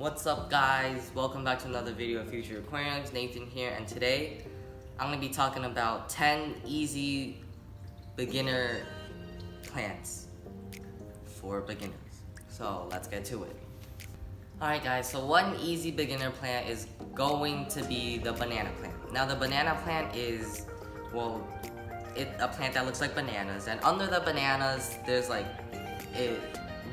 What's up, guys? Welcome back to another video of Future Aquariums. Nathan here, and today I'm going to be talking about 10 easy beginner plants for beginners. So let's get to it. Alright guys, so one easy beginner plant is going to be the banana plant. Now the banana plant is, well, a plant that looks like bananas, and under the bananas there's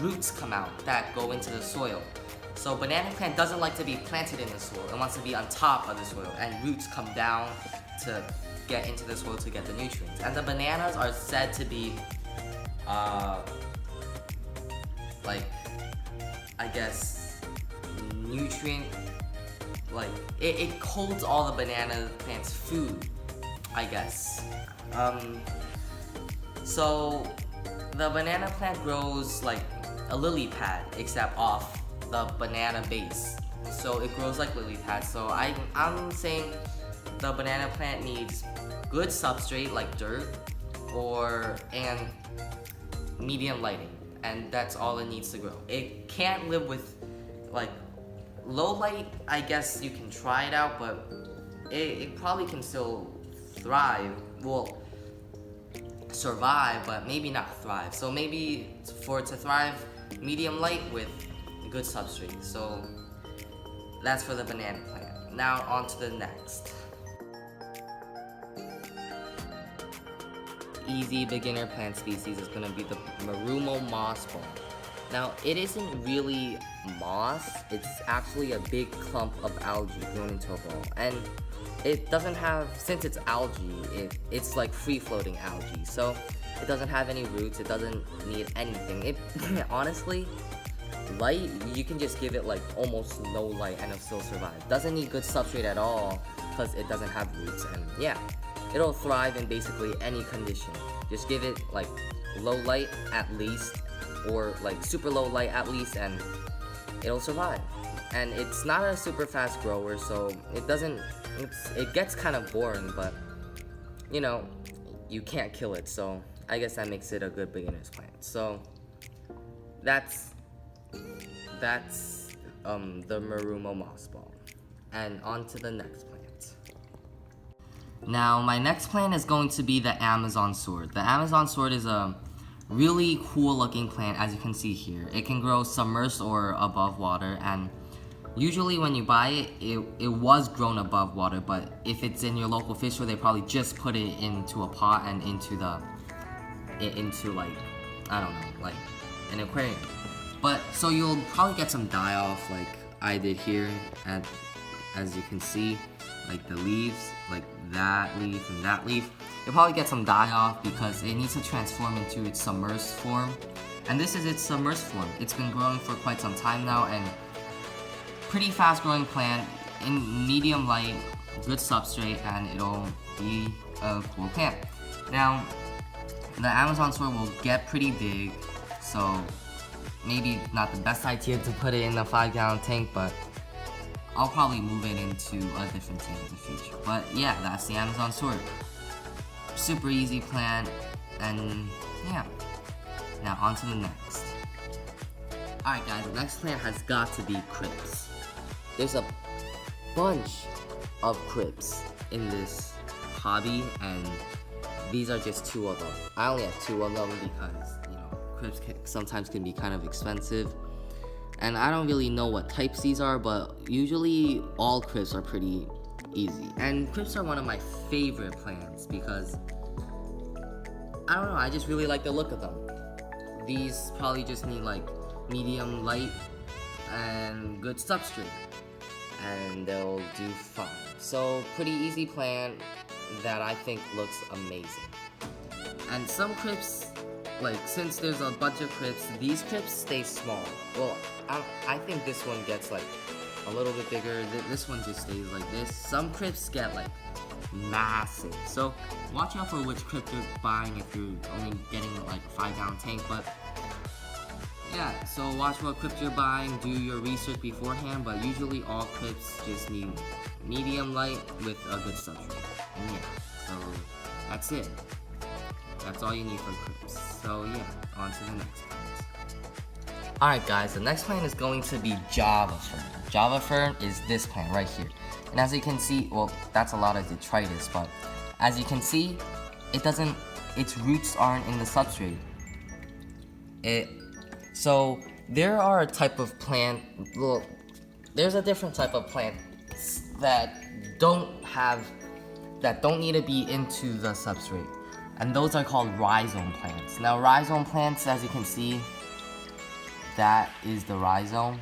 roots come out that go into the soil. So banana plant doesn't like to be planted in the soil. It wants to be on top of the soil, and roots come down to get into the soil to get the nutrients. And the bananas are said to be, nutrient, it holds all the banana plant's food, I guess. So the banana plant grows like a lily pad, except off the banana base. So it grows like lily pads. So I'm saying the banana plant needs good substrate like dirt and medium lighting, and that's all it needs to grow. It can't live with low light. I guess you can try it out, but it probably can still thrive. Well, survive, but maybe not thrive. So maybe for it to thrive, medium light with good substrate. So that's for the banana plant. Now on to the next easy beginner plant species is going to be the Marumo moss ball. Now it isn't really moss, it's actually a big clump of algae grown into a ball, and it doesn't have, since it's algae, it's like free-floating algae, so it doesn't have any roots, it doesn't need anything. It honestly, light, you can just give it like almost no light and it'll still survive. Doesn't need good substrate at all because it doesn't have roots, and yeah, it'll thrive in basically any condition. Just give it like low light at least, or like super low light at least, and it'll survive. And it's not a super fast grower, so it gets kind of boring, but you know, you can't kill it, so I guess that makes it a good beginner's plant. So that's the Marumo moss ball. And on to the next plant. Now my next plant is going to be the Amazon sword. The Amazon sword is a really cool looking plant, as you can see here. It can grow submerged or above water, and usually when you buy it, it was grown above water, but if it's in your local fish store, they probably just put it into a pot and into an aquarium. But so you'll probably get some die off like I did here, as you can see, like the leaves, like that leaf and that leaf. You'll probably get some die off because it needs to transform into its submerged form. And this is its submerged form. It's been growing for quite some time now, and pretty fast growing plant in medium light, good substrate, and it'll be a cool plant. Now, the Amazon sword will get pretty big, so maybe not the best idea to put it in a 5-gallon tank, but I'll probably move it into a different tank in the future. But yeah, that's the Amazon sword. Super easy plant, and yeah. Now on to the next. Alright guys, the next plant has got to be crypts. There's a bunch of crypts in this hobby, and these are just 2 of them. I only have 2 of them because, you know, crypts sometimes can be kind of expensive. And I don't really know what types these are, but usually all crypts are pretty easy. And crypts are one of my favorite plants because, I don't know, I just really like the look of them. These probably just need like medium light and good substrate, and they'll do fine. So pretty easy plant that I think looks amazing. And some crypts, since there's a bunch of crypts, these crypts stay small. Well, I think this one gets a little bit bigger. This one just stays like this. Some crypts get massive. So watch out for which crypt you're buying if you're only getting a 5-gallon tank. But yeah, so watch what crypt you're buying. Do your research beforehand. But usually all crypts just need medium light with a good substrate. And yeah, so that's it. That's all you need for crypts. So yeah, on to the next plant. Alright guys, the next plant is going to be Java Fern. Java Fern is this plant right here. And as you can see, well, that's a lot of detritus, but as you can see, its roots aren't in the substrate. So there are a type of plant, well, there's a different type of plant that don't need to be into the substrate. And those are called rhizome plants. Now rhizome plants, as you can see, that is the rhizome.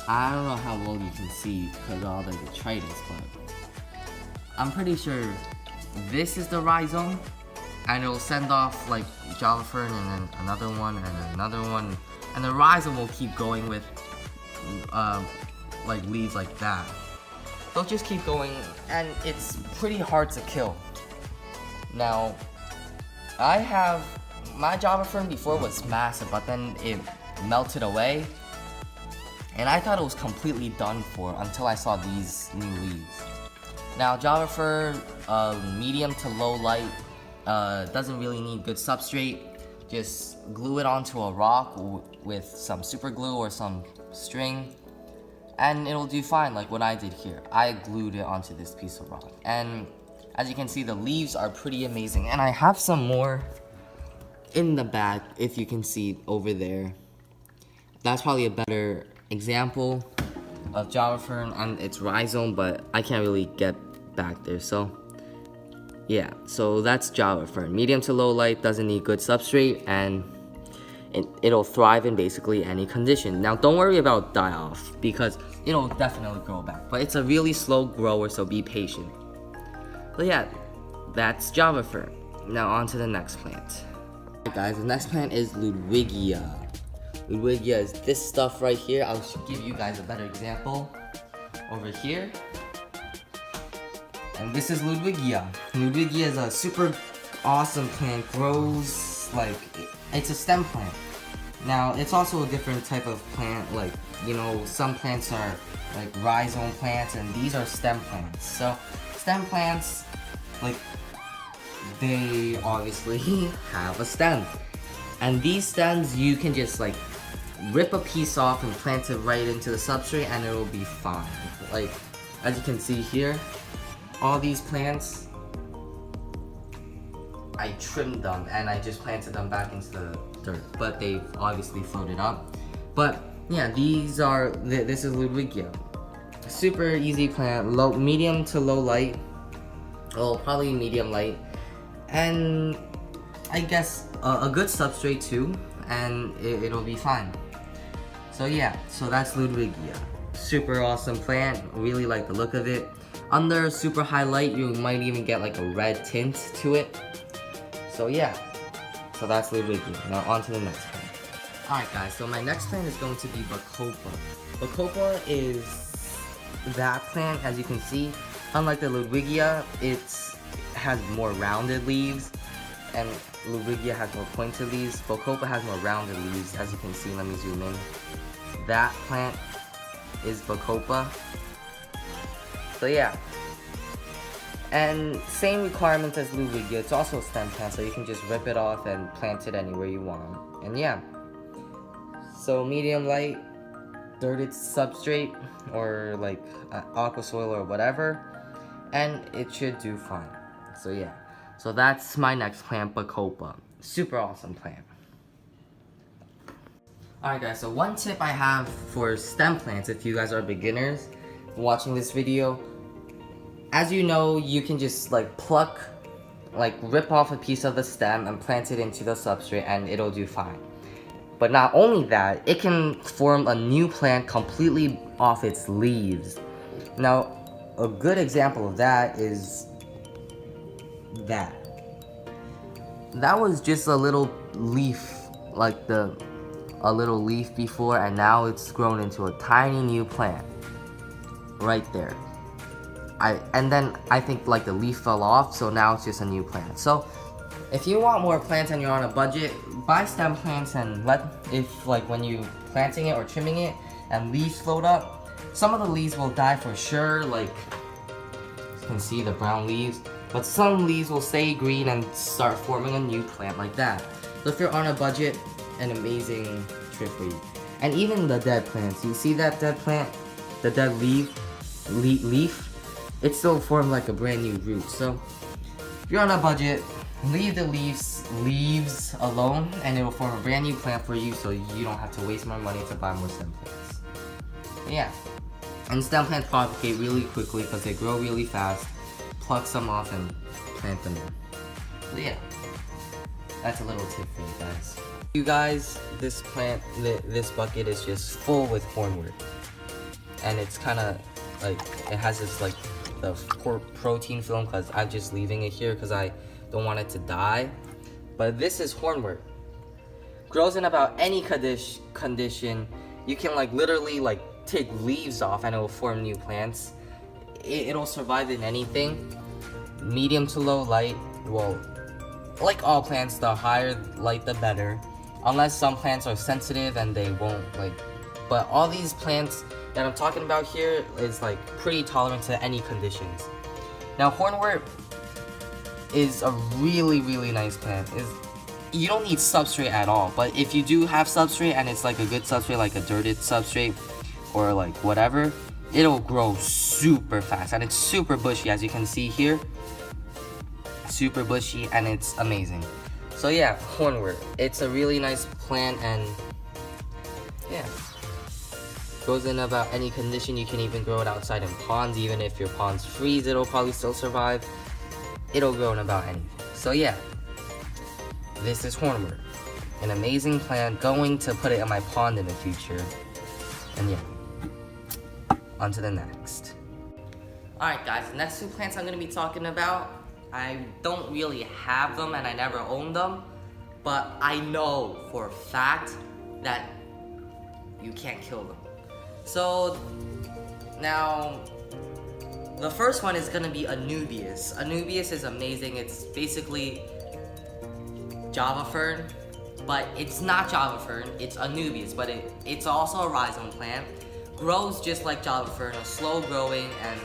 I don't know how well you can see because of all the detritus, but I'm pretty sure this is the rhizome, and it'll send off like Java Fern and then another one and another one, and the rhizome will keep going with like leaves like that. They'll just keep going, and it's pretty hard to kill. Now, my Java Fern before was massive, but then it melted away, and I thought it was completely done for until I saw these new leaves. Now, Java Fern, medium to low light, doesn't really need good substrate. Just glue it onto a rock with some super glue or some string, and it'll do fine, like what I did here. I glued it onto this piece of rock, and as you can see, the leaves are pretty amazing. And I have some more in the back, if you can see over there. That's probably a better example of Java Fern and its rhizome, but I can't really get back there. So yeah, so that's Java Fern. Medium to low light, doesn't need good substrate, and it'll thrive in basically any condition. Now don't worry about die off, because it'll definitely grow back, but it's a really slow grower, so be patient. But yeah, that's Java Fern. Now on to the next plant. Alright guys, the next plant is Ludwigia. Ludwigia is this stuff right here. I'll give you guys a better example over here. And this is Ludwigia. Ludwigia is a super awesome plant. Grows like, it's a stem plant. Now, it's also a different type of plant. Like, you know, some plants are like rhizome plants, and these are stem plants. So, stem plants, like, they obviously have a stem. And these stems, you can just like rip a piece off and plant it right into the substrate, and it will be fine. Like, as you can see here, all these plants, I trimmed them and I just planted them back into the dirt, but they've obviously floated up. But yeah, this is Ludwigia. Super easy plant, medium to low light. Well, probably medium light, and I guess a good substrate too, and it'll be fine. So yeah, so that's Ludwigia. Super awesome plant, really like the look of it. Under super high light, you might even get like a red tint to it. So yeah, so that's Ludwigia. Now on to the next plant. Alright guys, so my next plant is going to be Bacopa. Bacopa is that plant, as you can see. Unlike the Ludwigia, it has more rounded leaves, and Ludwigia has more pointed leaves. Bacopa has more rounded leaves, as you can see. Let me zoom in. That plant is Bacopa. So yeah, and same requirements as Ludwigia. It's also a stem plant, so you can just rip it off and plant it anywhere you want. And yeah, so medium light, dirted substrate, or like aqua soil or whatever, and it should do fine. So yeah, so that's my next plant, Bacopa. Super awesome plant. Alright guys, so one tip I have for stem plants, if you guys are beginners watching this video, as you know, you can just like rip off a piece of the stem and plant it into the substrate, and it'll do fine. But not only that, it can form a new plant completely off its leaves. Now, a good example of that is that. That was just a little leaf, like a little leaf before, and now it's grown into a tiny new plant. Right there. And then I think like the leaf fell off, so now it's just a new plant. So if you want more plants and you're on a budget, buy stem plants, and when you planting it or trimming it and leaves float up, some of the leaves will die for sure, like you can see the brown leaves, but some leaves will stay green and start forming a new plant like that. So if you're on a budget, an amazing trick for you. And even the dead plants, you see that dead plant, the dead leaf, it still formed like a brand new root. So if you're on a budget, leave the leaves alone, and it will form a brand new plant for you, so you don't have to waste more money to buy more stem plants. Yeah, and stem plants propagate really quickly because they grow really fast. Pluck some off and plant them in. So yeah, that's a little tip for you guys. You guys, this this bucket is just full with hornwort, and it's kind of like, it has this like the protein film, because I'm just leaving it here because I don't want it to die. But this is hornwort. Grows in about any condition. You can like literally like take leaves off and it will form new plants. It'll survive in anything. Medium to low light. Well, like all plants, the higher light the better. Unless some plants are sensitive and they won't like. But all these plants that I'm talking about here is like pretty tolerant to any conditions. Now hornwort is a really nice plant. You don't need substrate at all, but if you do have substrate and it's like a good substrate, like a dirted substrate or like whatever, it'll grow super fast, and it's super bushy, as you can see here. Super bushy, and it's amazing. So yeah, hornwort, it's a really nice plant, and yeah, grows in about any condition. You can even grow it outside in ponds. Even if your ponds freeze, it'll probably still survive. It'll grow in about anything. So yeah, this is hornwort, an amazing plant. Going to put it in my pond in the future. And yeah, on to the next. Alright guys, the next two plants I'm going to be talking about, I don't really have them and I never owned them, but I know for a fact that you can't kill them. So now, the first one is going to be Anubias. Anubias is amazing. It's basically Java fern, but it's not Java fern, it's Anubias, but it's also a rhizome plant. Grows just like Java fern, a slow growing, and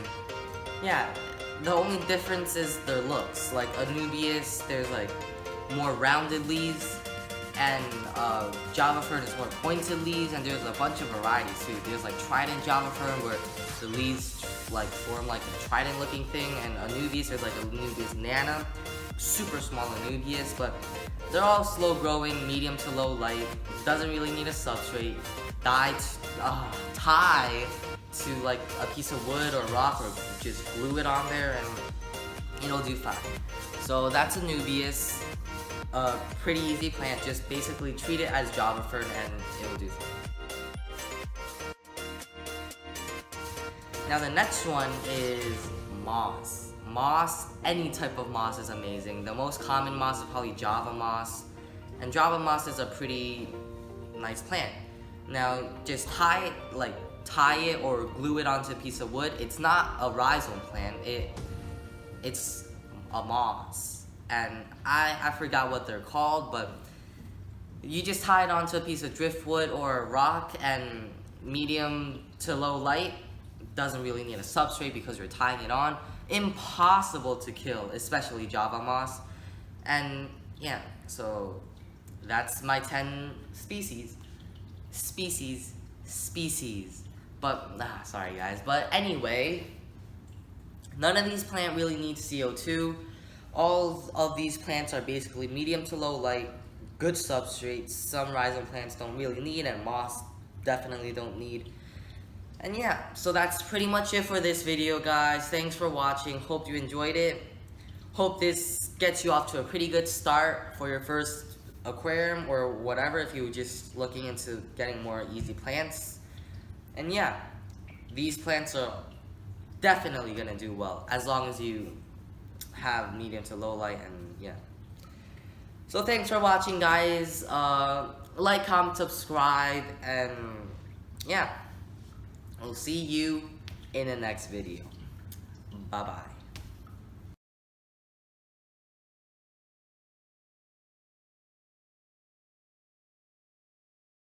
yeah, the only difference is their looks. Like Anubias, there's like more rounded leaves, and Java fern is more pointed leaves, and there's a bunch of varieties too. There's like trident Java fern where the leaves like form like a trident looking thing, and Anubias, there's like Anubias nana, super small Anubias, but they're all slow growing, medium to low light, doesn't really need a substrate, tie to like a piece of wood or rock, or just glue it on there and it'll do fine. So that's Anubias, a pretty easy plant. Just basically treat it as Java fern and it'll do fine. Now the next one is moss. Moss, any type of moss is amazing. The most common moss is probably Java moss, and Java moss is a pretty nice plant. Now just tie it or glue it onto a piece of wood. It's not a rhizome plant, it's a moss, and I forgot what they're called, but you just tie it onto a piece of driftwood or a rock, and medium to low light. Doesn't really need a substrate because you're tying it on. Impossible to kill, especially Java moss. And yeah, so that's my 10 species. But sorry guys, but anyway, none of these plants really need CO2. All of these plants are basically medium to low light, good substrates. Some rhizome plants don't really need, and moss definitely don't need. And yeah, so that's pretty much it for this video, guys. Thanks for watching. Hope you enjoyed it. Hope this gets you off to a pretty good start for your first aquarium or whatever, if you're just looking into getting more easy plants. And yeah, these plants are definitely gonna do well as long as you have medium to low light, and yeah. So thanks for watching, guys. Like, comment, subscribe, and yeah. We'll see you in the next video. Bye-bye.